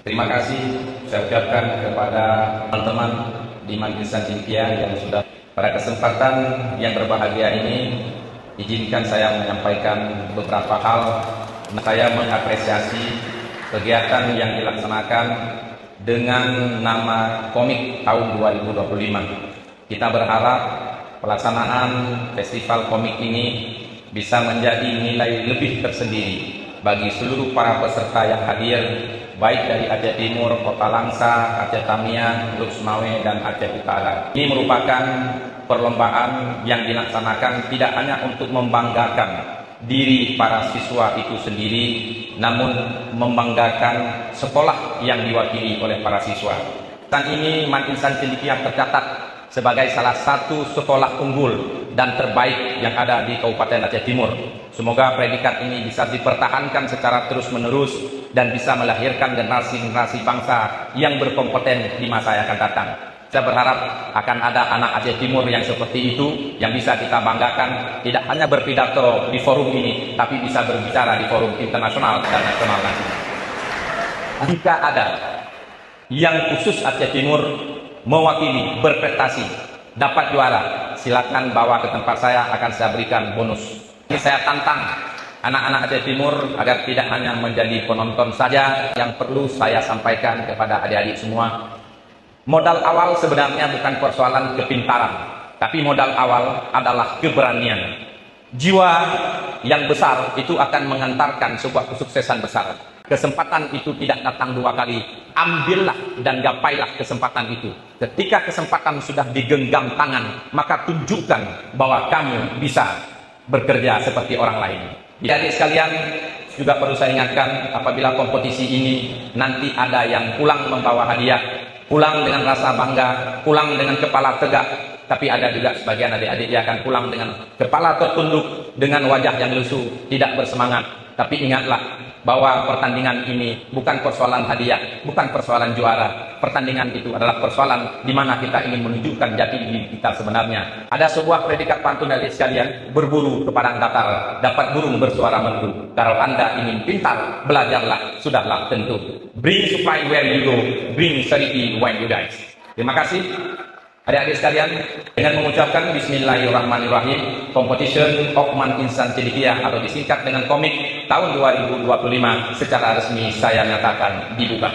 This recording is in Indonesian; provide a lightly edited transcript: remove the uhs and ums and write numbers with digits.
Terima kasih saya ucapkan kepada teman-teman di Majelis Cendekia yang sudah pada kesempatan yang berbahagia ini izinkan saya menyampaikan beberapa hal. Saya mengapresiasi kegiatan yang dilaksanakan dengan nama Komik tahun 2025. Kita berharap pelaksanaan festival komik ini bisa menjadi nilai lebih tersendiri bagi seluruh para peserta yang hadir, baik dari Aceh Timur, Kota Langsa, Aceh Tamiang, Teluk Sumawe, dan Aceh Utara. Ini merupakan perlombaan yang dilaksanakan tidak hanya untuk membanggakan diri para siswa itu sendiri, namun membanggakan sekolah yang diwakili oleh para siswa. Dan ini Majelis Cendekia tercatat sebagai salah satu sekolah unggul dan terbaik yang ada di Kabupaten Aceh Timur. Semoga predikat ini bisa dipertahankan secara terus-menerus dan bisa melahirkan generasi-generasi bangsa yang berkompeten di masa yang akan datang. Saya berharap akan ada anak Aceh Timur yang seperti itu, yang bisa kita banggakan, tidak hanya berpidato di forum ini, tapi bisa berbicara di forum internasional dan nasional nanti. Jika ada yang khusus Aceh Timur mewakili, berprestasi, dapat juara, silakan bawa ke tempat saya, akan saya berikan bonus. Ini saya tantang anak-anak Aceh Timur agar tidak hanya menjadi penonton saja. Yang perlu saya sampaikan kepada adik-adik semua, modal awal sebenarnya bukan persoalan kepintaran, tapi modal awal adalah keberanian. Jiwa yang besar itu akan mengantarkan sebuah kesuksesan besar. Kesempatan itu tidak datang dua kali. Ambillah dan gapailah kesempatan itu. Ketika kesempatan sudah digenggam tangan, maka tunjukkan bahwa kamu bisa bekerja seperti orang lain. Adik sekalian, juga perlu saya ingatkan, apabila kompetisi ini nanti ada yang pulang membawa hadiah, pulang dengan rasa bangga, pulang dengan kepala tegak, tapi ada juga sebagian adik-adik yang akan pulang dengan kepala tertunduk, dengan wajah yang lesu, tidak bersemangat. Tapi ingatlah bahwa pertandingan ini bukan persoalan hadiah, bukan persoalan juara. Pertandingan itu adalah persoalan di mana kita ingin menunjukkan jati diri kita sebenarnya. Ada sebuah predikat pantun dari sekalian, berburu ke padang datar, dapat burung bersuara merdu. Kalau Anda ingin pintar, belajarlah, sudahlah tentu. Bring supply where you go, bring charity when you die. Terima kasih. Adik-adik sekalian, dengan mengucapkan Bismillahirrahmanirrahim, Competition of Majelis Cendekia atau disingkat dengan komik tahun 2025 secara resmi saya nyatakan dibuka.